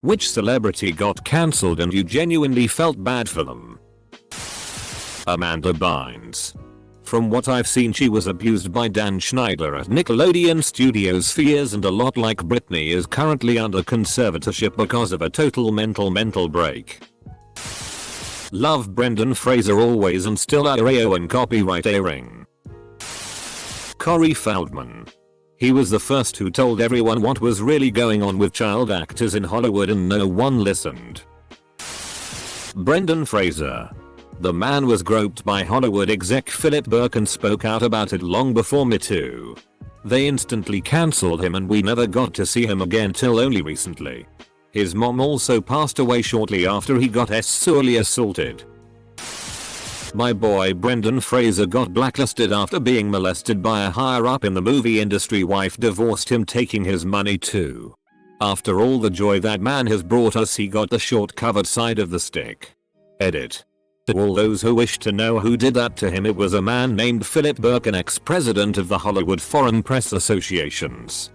Which celebrity got cancelled and you genuinely felt bad for them? Amanda Bynes. From what I've seen, she was abused by Dan Schneider at Nickelodeon Studios for years, and a lot like Britney is currently under conservatorship because of a total mental break. Love Brendan Fraser always and still AO and copyright airing. Corey Feldman. He was the first who told everyone what was really going on with child actors in Hollywood and no one listened. Brendan Fraser. The man was groped by Hollywood exec Philip Burke and spoke out about it long before MeToo. They instantly cancelled him and we never got to see him again till only recently. His mom also passed away shortly after he got sexually assaulted. My boy Brendan Fraser got blacklisted after being molested by a higher up in the movie industry. Wife divorced him, taking his money too. After all the joy that man has brought us, he got the short covered side of the stick. Edit. To all those who wish to know who did that to him, it was a man named Philip Burke, an ex-president of the Hollywood Foreign Press Associations.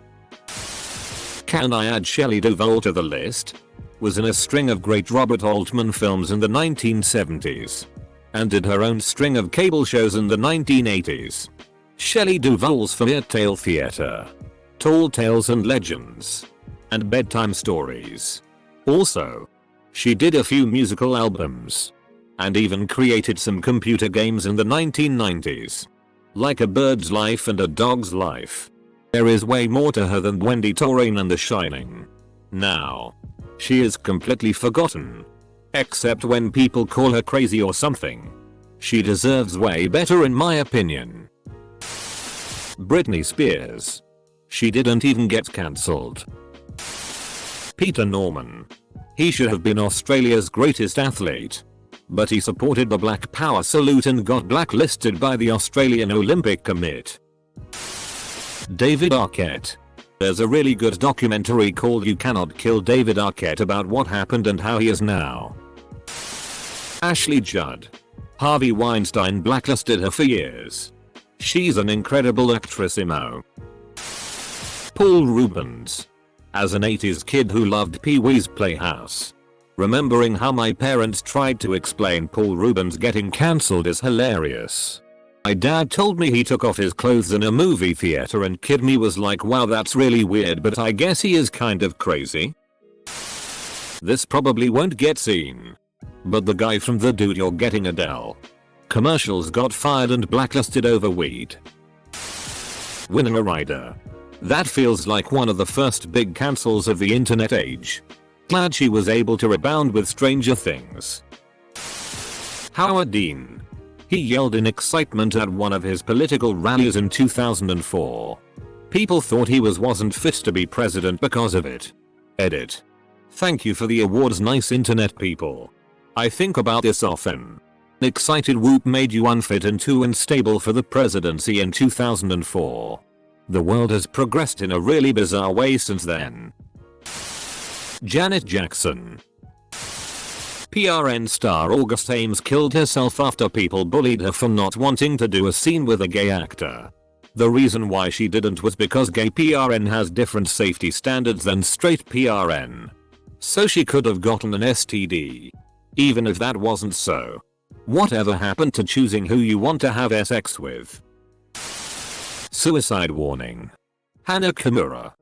Can I add Shelley Duvall to the list? Was in a string of great Robert Altman films in the 1970s. And did her own string of cable shows in the 1980s. Shelley Duvall's Fairy Tale Theater, Tall Tales and Legends, and Bedtime Stories. Also, she did a few musical albums. And even created some computer games in the 1990s. Like A Bird's Life and A Dog's Life. There is way more to her than Wendy Torrain and The Shining. Now, she is completely forgotten. Except when people call her crazy or something. She deserves way better in my opinion. Britney Spears. She didn't even get cancelled. Peter Norman. He should have been Australia's greatest athlete. But he supported the Black Power salute and got blacklisted by the Australian Olympic Committee. David Arquette. There's a really good documentary called You Cannot Kill David Arquette about what happened and how he is now. Ashley Judd. Harvey Weinstein blacklisted her for years. She's an incredible actress, Imo. Paul Rubens. As an 80s kid who loved Pee-wee's Playhouse, remembering how my parents tried to explain Paul Rubens getting cancelled is hilarious. My dad told me he took off his clothes in a movie theater and kid me was like, wow, that's really weird, but I guess he is kind of crazy. This probably won't get seen. But the guy from The Dude You're Getting Adele commercials got fired and blacklisted over weed. Winona Ryder. That feels like one of the first big cancels of the internet age. Glad she was able to rebound with Stranger Things. Howard Dean. He yelled in excitement at one of his political rallies in 2004. People thought he wasn't fit to be president because of it. Edit. Thank you for the awards, nice internet people. I think about this often. Excited whoop made you unfit and too unstable for the presidency in 2004. The world has progressed in a really bizarre way since then. Janet Jackson. PRN star August Ames killed herself after people bullied her for not wanting to do a scene with a gay actor. The reason why she didn't was because gay PRN has different safety standards than straight PRN. So she could have gotten an STD. Even if that wasn't so. Whatever happened to choosing who you want to have sex with? Suicide warning. Hana Kimura.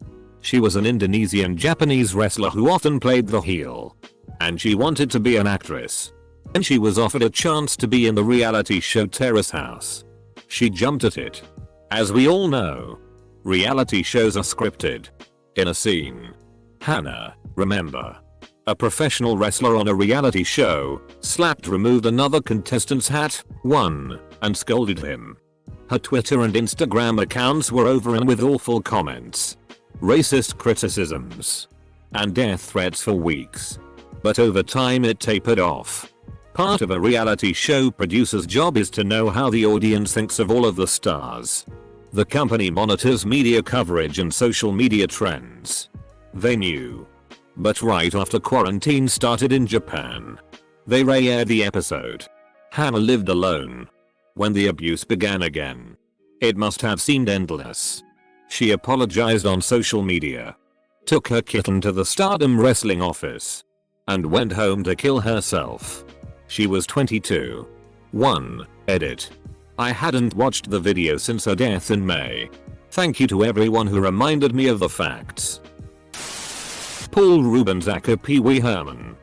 She was an Indonesian Japanese wrestler who often played the heel. And she wanted to be an actress. And she was offered a chance to be in the reality show Terrace House. She jumped at it. As we all know, reality shows are scripted. In a scene, Hana, remember, a professional wrestler on a reality show, removed another contestant's hat, won, and scolded him. Her Twitter and Instagram accounts were overrun with awful comments, racist criticisms, and death threats for weeks. But over time it tapered off. Part of a reality show producer's job is to know how the audience thinks of all of the stars. The company monitors media coverage and social media trends. They knew. But right after quarantine started in Japan, they re-aired the episode. Hana lived alone when the abuse began again. It must have seemed endless. She apologized on social media. took her kitten to the Stardom Wrestling office, and went home to kill herself. She was 22. 1. Edit. I hadn't watched the video since her death in May. Thank you to everyone who reminded me of the facts. Paul Rubens aka Pee Wee Herman.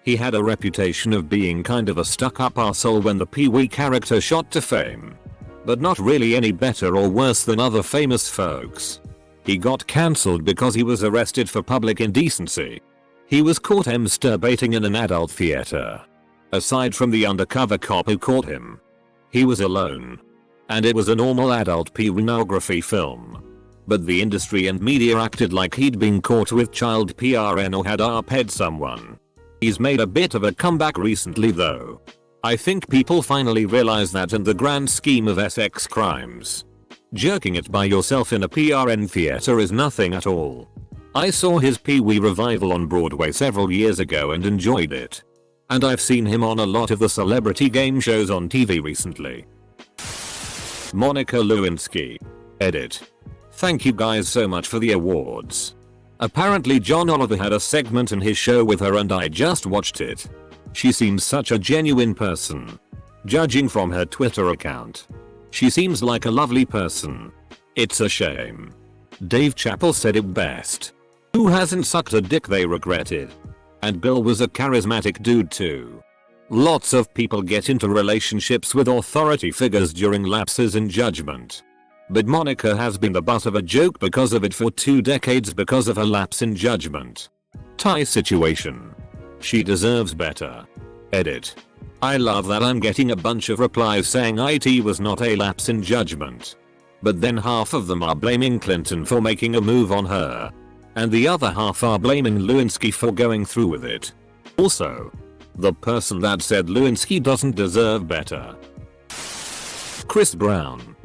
He had a reputation of being kind of a stuck-up arsehole when the Pee Wee character shot to fame, but not really any better or worse than other famous folks. He got cancelled because he was arrested for public indecency. He was caught masturbating in an adult theater. Aside from the undercover cop who caught him, he was alone. And it was a normal adult pornography film. But the industry and media acted like he'd been caught with child PRN or had arped someone. He's made a bit of a comeback recently though. I think people finally realize that in the grand scheme of sex crimes, jerking it by yourself in a PRN theater is nothing at all. I saw his Pee Wee revival on Broadway several years ago and enjoyed it. And I've seen him on a lot of the celebrity game shows on TV recently. Monica Lewinsky. Edit. Thank you guys so much for the awards. Apparently John Oliver had a segment in his show with her and I just watched it. She seems such a genuine person. Judging from her Twitter account, she seems like a lovely person. It's a shame. Dave Chappelle said it best. Who hasn't sucked a dick they regretted? And Bill was a charismatic dude too. Lots of people get into relationships with authority figures during lapses in judgment. But Monica has been the butt of a joke because of it for 2 decades because of her lapse in judgment. Tie situation. She deserves better. Edit. I love that I'm getting a bunch of replies saying it was not a lapse in judgment. But then half of them are blaming Clinton for making a move on her. And the other half are blaming Lewinsky for going through with it. Also, the person that said Lewinsky doesn't deserve better. Chris Brown.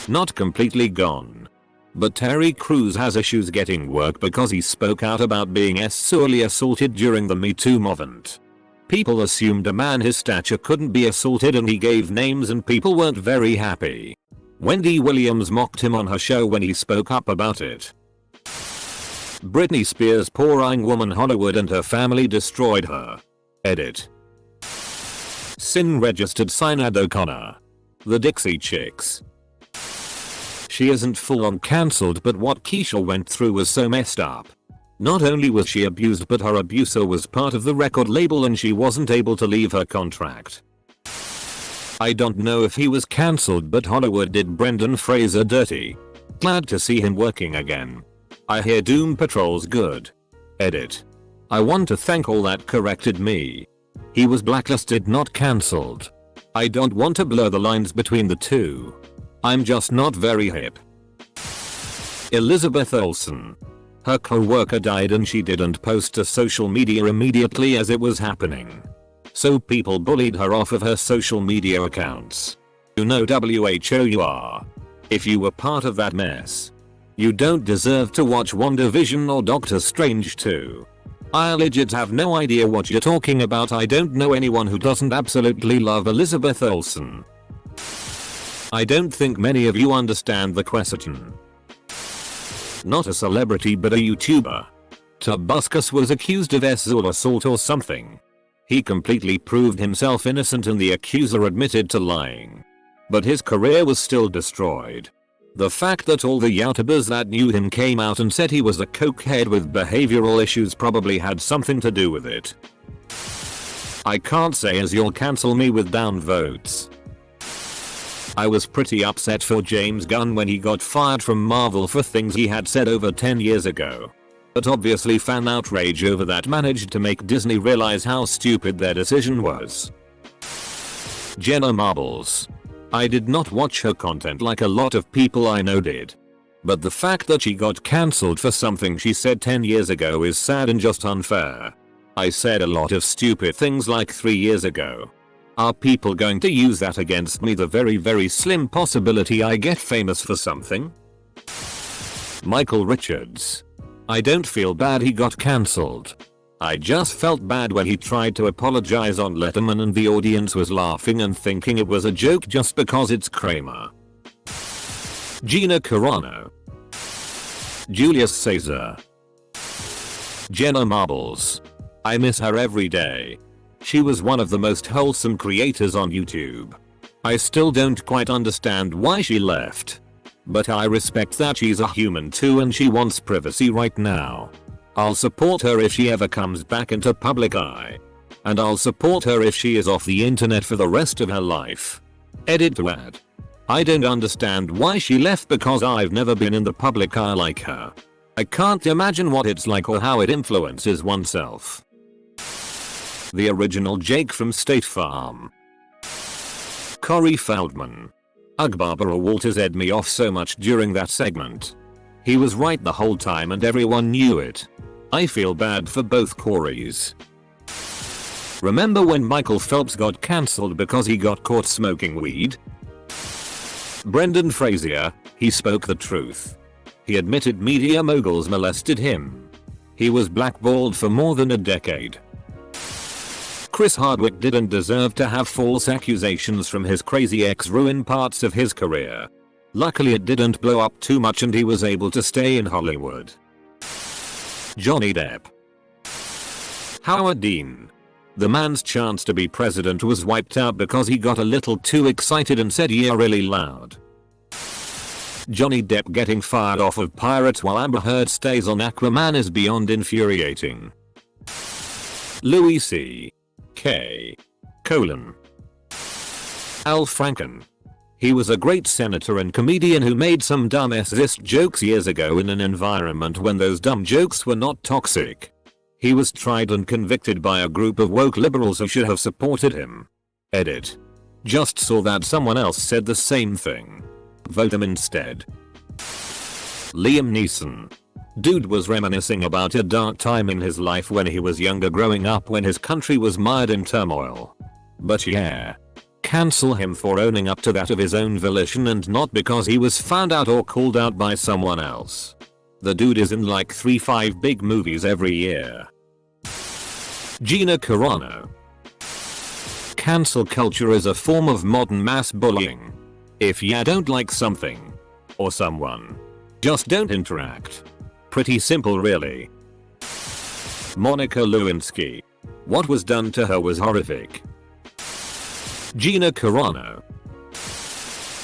Not completely gone. But Terry Crews has issues getting work because he spoke out about being sexually assaulted during the MeToo movement. People assumed a man his stature couldn't be assaulted and he gave names and people weren't very happy. Wendy Williams mocked him on her show when he spoke up about it. Britney Spears' poor-young woman Hollywood and her family destroyed her. Edit. Sin registered Sinead O'Connor. The Dixie Chicks. She isn't full-on cancelled but what Keisha went through was so messed up. Not only was she abused but her abuser was part of the record label and she wasn't able to leave her contract. I don't know if he was cancelled but Hollywood did Brendan Fraser dirty. Glad to see him working again. I hear Doom Patrol's good. Edit. I want to thank all that corrected me. He was blacklisted not cancelled. I don't want to blur the lines between the two. I'm just not very hip. Elizabeth Olsen. Her co-worker died and she didn't post to social media immediately as it was happening. So people bullied her off of her social media accounts. You know WHO you are. If you were part of that mess, you don't deserve to watch WandaVision or Doctor Strange 2. I legit have no idea what you're talking about. I don't know anyone who doesn't absolutely love Elizabeth Olsen. I don't think many of you understand the question. Not a celebrity but a YouTuber. Tobuscus was accused of sexual assault or something. He completely proved himself innocent and the accuser admitted to lying. But his career was still destroyed. The fact that all the YouTubers that knew him came out and said he was a cokehead with behavioral issues probably had something to do with it. I can't say as you'll cancel me with down votes. I was pretty upset for James Gunn when he got fired from Marvel for things he had said over 10 years ago. But obviously fan outrage over that managed to make Disney realize how stupid their decision was. Jenna Marbles. I did not watch her content like a lot of people I know did. But the fact that she got cancelled for something she said 10 years ago is sad and just unfair. I said a lot of stupid things like 3 years ago. Are people going to use that against me? The very slim possibility I get famous for something. Michael Richards. I don't feel bad he got cancelled. I just felt bad when he tried to apologize on Letterman and the audience was laughing and thinking it was a joke just because it's Kramer. Gina Carano. Julius Caesar. Jenna Marbles. I miss her every day. She was one of the most wholesome creators on YouTube. I still don't quite understand why she left. But I respect that she's a human too and she wants privacy right now. I'll support her if she ever comes back into public eye. And I'll support her if she is off the internet for the rest of her life. Edit to add. I don't understand why she left because I've never been in the public eye like her. I can't imagine what it's like or how it influences oneself. The original Jake from State Farm. Corey Feldman. Ugh, Barbara Walters ed me off so much during that segment. He was right the whole time and everyone knew it. I feel bad for both Coreys. Remember when Michael Phelps got cancelled because he got caught smoking weed? Brendan Fraser, he spoke the truth. He admitted media moguls molested him. He was blackballed for more than a decade. Chris Hardwick didn't deserve to have false accusations from his crazy ex ruin parts of his career. Luckily it didn't blow up too much and he was able to stay in Hollywood. Johnny Depp. Howard Dean. The man's chance to be president was wiped out because he got a little too excited and said yeah really loud. Johnny Depp getting fired off of Pirates while Amber Heard stays on Aquaman is beyond infuriating. Louis C.K. Al Franken. He was a great senator and comedian who made some dumb sexist jokes years ago in an environment when those dumb jokes were not toxic. He was tried and convicted by a group of woke liberals who should have supported him. Edit. Just saw that someone else said the same thing. Vote him instead. Liam Neeson. Dude was reminiscing about a dark time in his life when he was younger growing up when his country was mired in turmoil. But yeah. Cancel him for owning up to that of his own volition and not because he was found out or called out by someone else. The dude is in like 3-5 big movies every year. Gina Carano. Cancel culture is a form of modern mass bullying. If ya don't like something or someone, just don't interact. Pretty simple really. Monica Lewinsky. What was done to her was horrific. Gina Carano.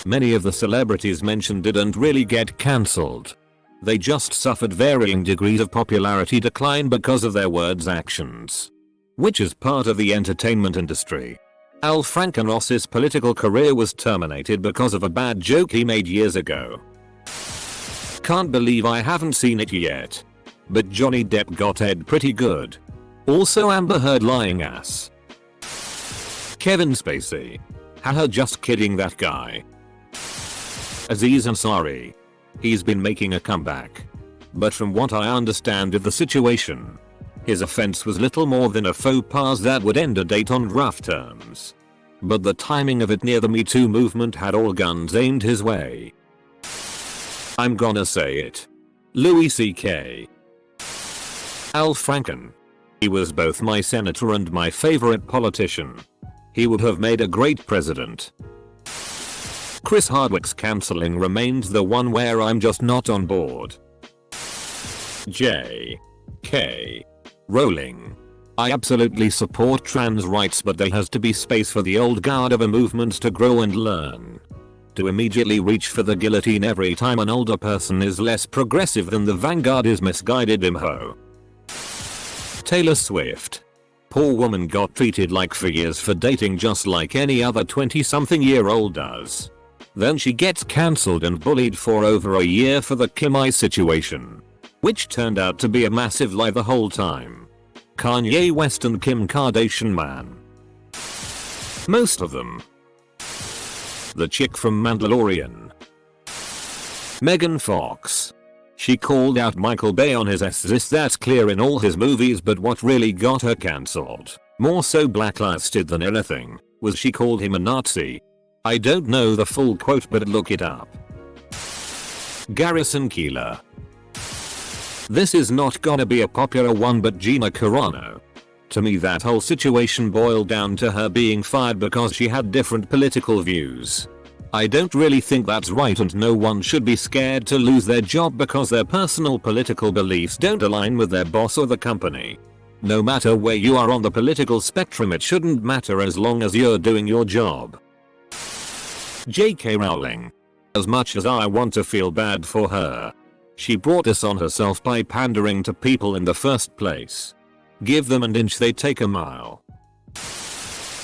Many of the celebrities mentioned didn't really get cancelled. They just suffered varying degrees of popularity decline because of their words' actions. Which is part of the entertainment industry. Al Franken's political career was terminated because of a bad joke he made years ago. Can't believe I haven't seen it yet. But Johnny Depp got Ed pretty good. Also Amber Heard lying ass. Kevin Spacey. Haha, just kidding, that guy. Aziz Ansari. He's been making a comeback. But from what I understand of the situation, his offense was little more than a faux pas that would end a date on rough terms. But the timing of it near the MeToo movement had all guns aimed his way. I'm gonna say it. Louis C.K. Al Franken. He was both my senator and my favorite politician. He would have made a great president. Chris Hardwick's cancelling remains the one where I'm just not on board. J.K. Rowling. I absolutely support trans rights, but there has to be space for the old guard of a movement to grow and learn. To immediately reach for the guillotine every time an older person is less progressive than the vanguard is misguided imho. Taylor Swift. Poor woman got treated like figures for dating just like any other 20-something-year-old does. Then she gets cancelled and bullied for over a year for the Kim I situation. Which turned out to be a massive lie the whole time. Kanye West and Kim Kardashian man. Most of them. The chick from Mandalorian. Megan Fox. She called out Michael Bay on his sexist, that's clear in all his movies, but what really got her cancelled, more so blacklisted than anything, was she called him a Nazi. I don't know the full quote, but look it up. Garrison Keillor. This is not gonna be a popular one, but Gina Carano. To me that whole situation boiled down to her being fired because she had different political views. I don't really think that's right, and no one should be scared to lose their job because their personal political beliefs don't align with their boss or the company. No matter where you are on the political spectrum, it shouldn't matter as long as you're doing your job. J.K. Rowling. As much as I want to feel bad for her, she brought this on herself by pandering to people in the first place. Give them an inch, they take a mile.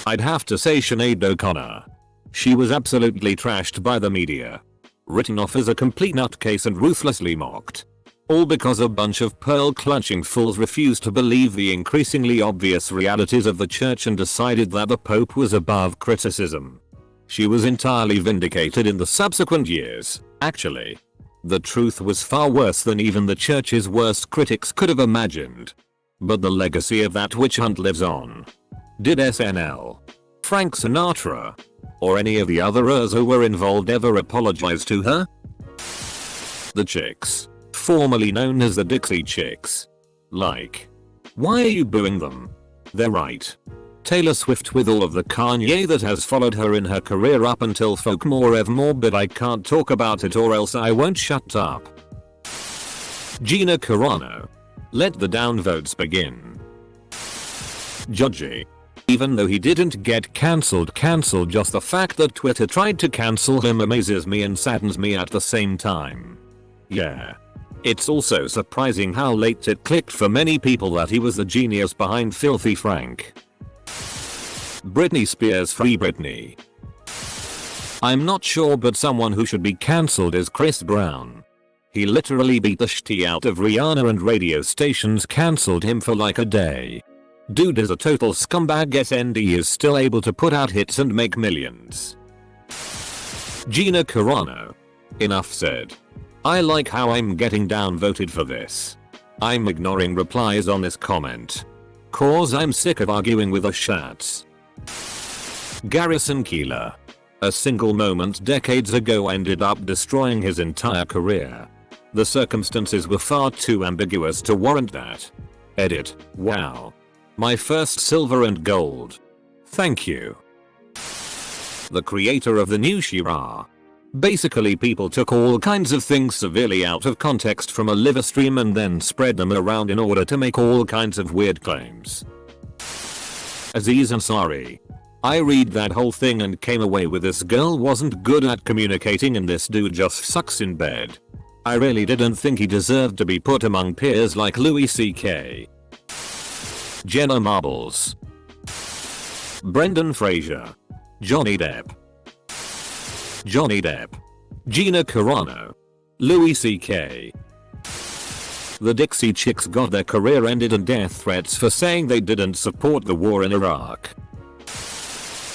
I'd have to say Sinead O'Connor. She was absolutely trashed by the media. Written off as a complete nutcase and ruthlessly mocked. All because a bunch of pearl-clutching fools refused to believe the increasingly obvious realities of the church and decided that the Pope was above criticism. She was entirely vindicated in the subsequent years, actually. The truth was far worse than even the church's worst critics could have imagined. But the legacy of that witch hunt lives on. Did SNL, Frank Sinatra, or any of the others who were involved ever apologize to her? The Chicks, formerly known as the Dixie Chicks. Like, why are you booing them? They're right. Taylor Swift with all of the Kanye that has followed her in her career up until Folkmore Evermore, but I can't talk about it or else I won't shut up. Gina Carano. Let the downvotes begin. Judgy. Even though he didn't get cancelled, just the fact that Twitter tried to cancel him amazes me and saddens me at the same time. Yeah. It's also surprising how late it clicked for many people that he was the genius behind Filthy Frank. Britney Spears, free Britney. I'm not sure, but someone who should be cancelled is Chris Brown. He literally beat the shit out of Rihanna and radio stations cancelled him for like a day. Dude is a total scumbag, and he is still able to put out hits and make millions. Gina Carano. Enough said. I like how I'm getting downvoted for this. I'm ignoring replies on this comment. Cause I'm sick of arguing with the shats. Garrison Keillor. A single moment decades ago ended up destroying his entire career. The circumstances were far too ambiguous to warrant that. Edit. Wow. My first silver and gold. Thank you. The creator of the new She-Ra. Basically, people took all kinds of things severely out of context from a live stream and then spread them around in order to make all kinds of weird claims. Aziz Ansari. I read that whole thing and came away with this girl wasn't good at communicating and this dude just sucks in bed. I really didn't think he deserved to be put among peers like Louis C.K. Jenna Marbles. Brendan Fraser. Johnny Depp. Gina Carano. Louis C.K. The Dixie Chicks got their career ended and death threats for saying they didn't support the war in Iraq.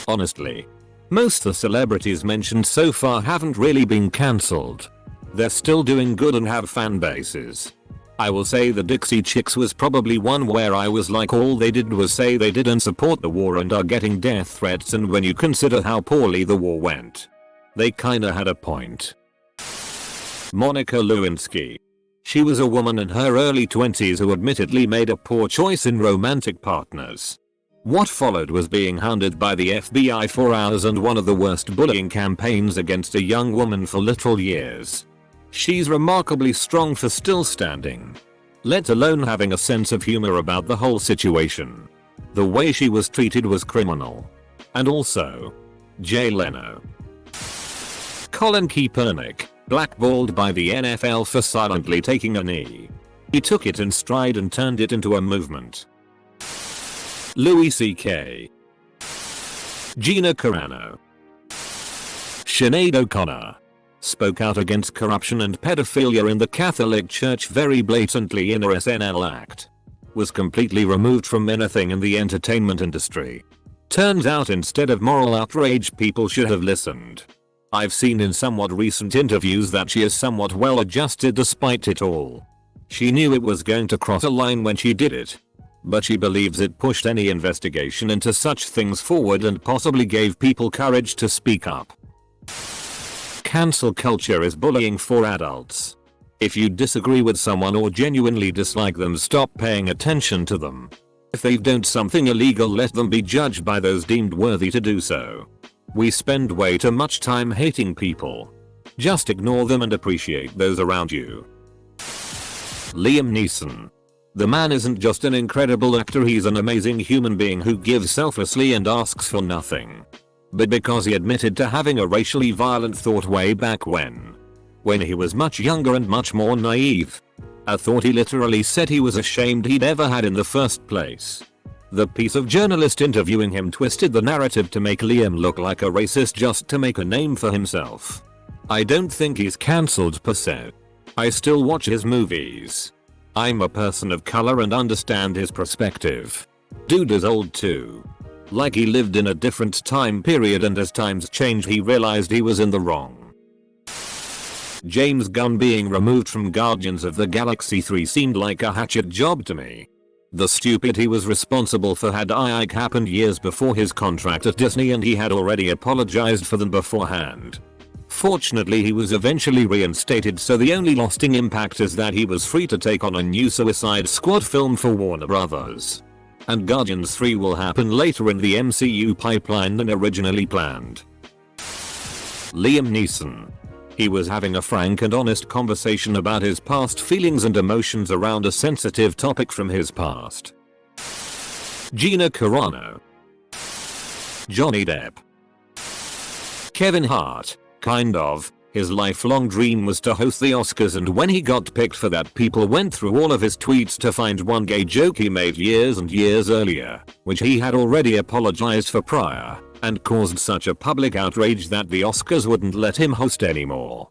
Honestly, most of the celebrities mentioned so far haven't really been cancelled. They're still doing good and have fan bases. I will say the Dixie Chicks was probably one where I was like, all they did was say they didn't support the war and are getting death threats, and when you consider how poorly the war went, they kinda had a point. Monica Lewinsky. She was a woman in her early 20s who admittedly made a poor choice in romantic partners. What followed was being hounded by the FBI for hours and one of the worst bullying campaigns against a young woman for literal years. She's remarkably strong for still standing, let alone having a sense of humor about the whole situation. The way she was treated was criminal. And also, Jay Leno. Colin Kaepernick, blackballed by the NFL for silently taking a knee. He took it in stride and turned it into a movement. Louis C.K. Gina Carano. Sinead O'Connor. Spoke out against corruption and pedophilia in the Catholic Church very blatantly in her SNL act. Was completely removed from anything in the entertainment industry. Turns out instead of moral outrage, people should have listened. I've seen in somewhat recent interviews that she is somewhat well adjusted despite it all. She knew it was going to cross a line when she did it. But she believes it pushed any investigation into such things forward and possibly gave people courage to speak up. Cancel culture is bullying for adults. If you disagree with someone or genuinely dislike them, stop paying attention to them. If they've done something illegal, let them be judged by those deemed worthy to do so. We spend way too much time hating people. Just ignore them and appreciate those around you. Liam Neeson. The man isn't just an incredible actor, he's an amazing human being who gives selflessly and asks for nothing. But because he admitted to having a racially violent thought way back when he was much younger and much more naive. A thought he literally said he was ashamed he'd ever had in the first place. The piece of journalist interviewing him twisted the narrative to make Liam look like a racist just to make a name for himself. I don't think he's cancelled per se. I still watch his movies. I'm a person of color and understand his perspective. Dude is old too. Like he lived in a different time period, and as times change he realized he was in the wrong. James Gunn being removed from Guardians of the Galaxy 3 seemed like a hatchet job to me. The stupid he was responsible for had happened years before his contract at Disney, and he had already apologized for them beforehand. Fortunately he was eventually reinstated, so the only lasting impact is that he was free to take on a new Suicide Squad film for Warner Bros. And Guardians 3 will happen later in the MCU pipeline than originally planned. Liam Neeson. He was having a frank and honest conversation about his past feelings and emotions around a sensitive topic from his past. Gina Carano. Johnny Depp. Kevin Hart. Kind of. His lifelong dream was to host the Oscars, and when he got picked for that, people went through all of his tweets to find one gay joke he made years and years earlier, which he had already apologized for prior, and caused such a public outrage that the Oscars wouldn't let him host anymore.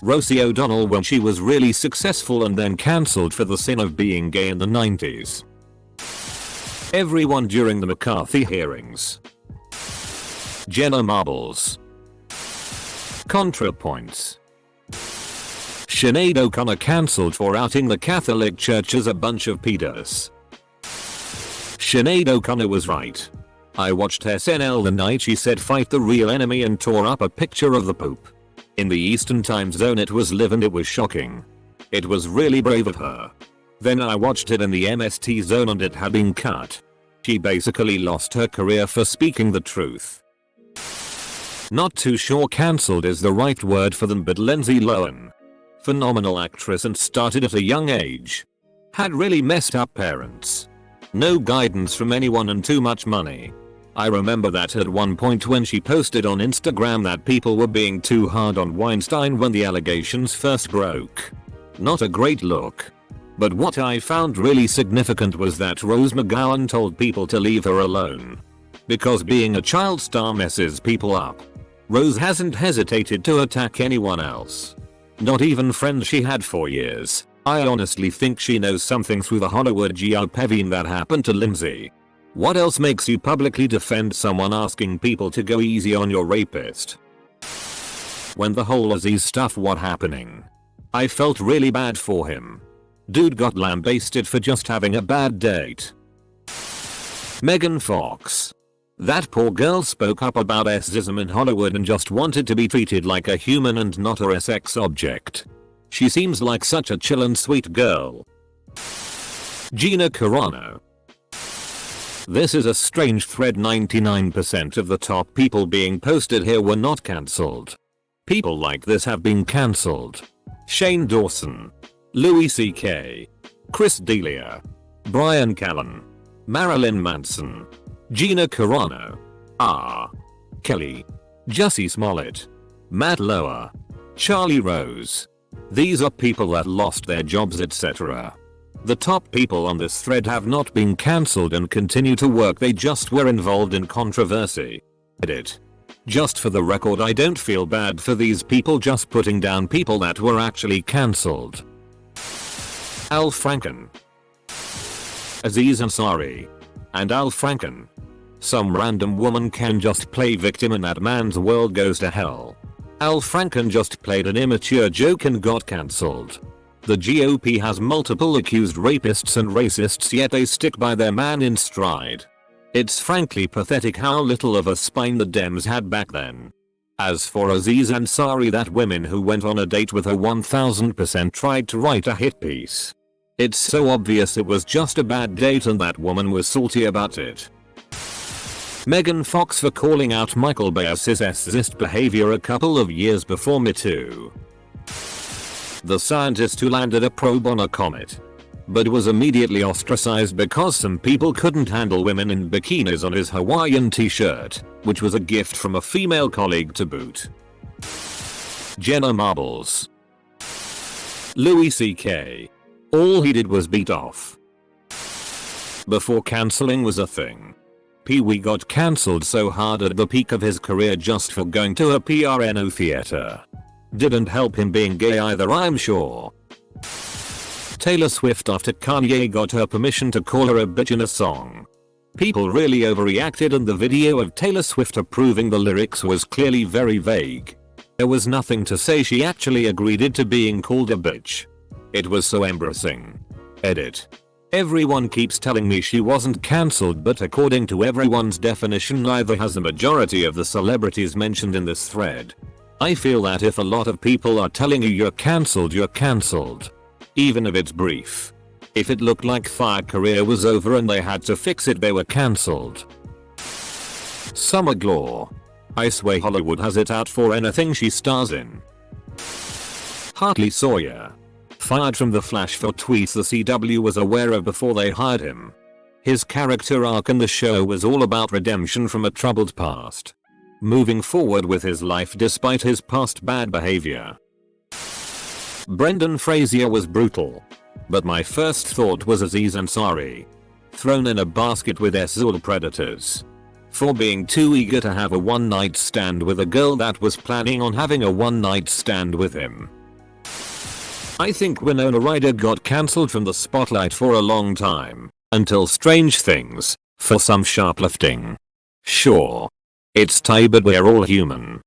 Rosie O'Donnell, when she was really successful and then cancelled for the sin of being gay in the 90s. Everyone during the McCarthy hearings. Jenna Marbles. ContraPoints. Sinead O'Connor cancelled for outing the Catholic Church as a bunch of pedos. Sinead O'Connor was right. I watched SNL the night she said fight the real enemy and tore up a picture of the Pope. In the Eastern time zone it was live and it was shocking. It was really brave of her. Then I watched it in the MST zone and it had been cut. She basically lost her career for speaking the truth. Not too sure cancelled is the right word for them, but Lindsay Lohan. Phenomenal actress and started at a young age. Had really messed up parents. No guidance from anyone and too much money. I remember that at one point when she posted on Instagram that people were being too hard on Weinstein when the allegations first broke. Not a great look. But what I found really significant was that Rose McGowan told people to leave her alone. Because being a child star messes people up. Rose hasn't hesitated to attack anyone else. Not even friends she had for years. I honestly think she knows something through the Hollywood GOP that happened to Lindsay. What else makes you publicly defend someone asking people to go easy on your rapist? When the whole Aziz stuff was happening, I felt really bad for him. Dude got lambasted for just having a bad date. Megan Fox. That poor girl spoke up about sexism in Hollywood and just wanted to be treated like a human and not a sex object. She seems like such a chill and sweet girl. Gina Carano. This is a strange thread. 99% of the top people being posted here were not cancelled. People like this have been cancelled. Shane Dawson. Louis C.K. Chris D'Elia. Brian Callen. Marilyn Manson. Gina Carano. R. Kelly. Jussie Smollett. Matt Lauer. Charlie Rose. These are people that lost their jobs, etc. The top people on this thread have not been cancelled and continue to work, they just were involved in controversy. Edit. Just for the record, I don't feel bad for these people just putting down people that were actually cancelled. Al Franken. Aziz Ansari. And Al Franken. Some random woman can just play victim and that man's world goes to hell. Al Franken just played an immature joke and got cancelled. The GOP has multiple accused rapists and racists, yet they stick by their man in stride. It's frankly pathetic how little of a spine the Dems had back then. As for Aziz Ansari, that woman who went on a date with her 1000% tried to write a hit piece. It's so obvious it was just a bad date and that woman was salty about it. Megan Fox for calling out Michael Bay's sexist behavior a couple of years before MeToo. The scientist who landed a probe on a comet, but was immediately ostracized because some people couldn't handle women in bikinis on his Hawaiian t-shirt, which was a gift from a female colleague to boot. Jenna Marbles. Louis C.K. All he did was beat off. Before cancelling was a thing, Pee Wee got cancelled so hard at the peak of his career just for going to a PRNO theater. Didn't help him being gay either, I'm sure. Taylor Swift after Kanye got her permission to call her a bitch in a song. People really overreacted and the video of Taylor Swift approving the lyrics was clearly very vague. There was nothing to say she actually agreed to being called a bitch. It was so embarrassing. Edit. Everyone keeps telling me she wasn't cancelled, but according to everyone's definition neither has the majority of the celebrities mentioned in this thread. I feel that if a lot of people are telling you you're cancelled, you're cancelled. Even if it's brief. If it looked like their career was over and they had to fix it, they were cancelled. Summer Glau. I swear Hollywood has it out for anything she stars in. Hartley Sawyer. Fired from The Flash for tweets the CW was aware of before they hired him. His character arc in the show was all about redemption from a troubled past. Moving forward with his life despite his past bad behavior. Brendan Fraser was brutal. But my first thought was Aziz Ansari. Thrown in a basket with sexual predators. For being too eager to have a one-night stand with a girl that was planning on having a one-night stand with him. I think Winona Ryder got cancelled from the spotlight for a long time, until Strange Things, for some shoplifting. Sure. It's Thai, but we're all human.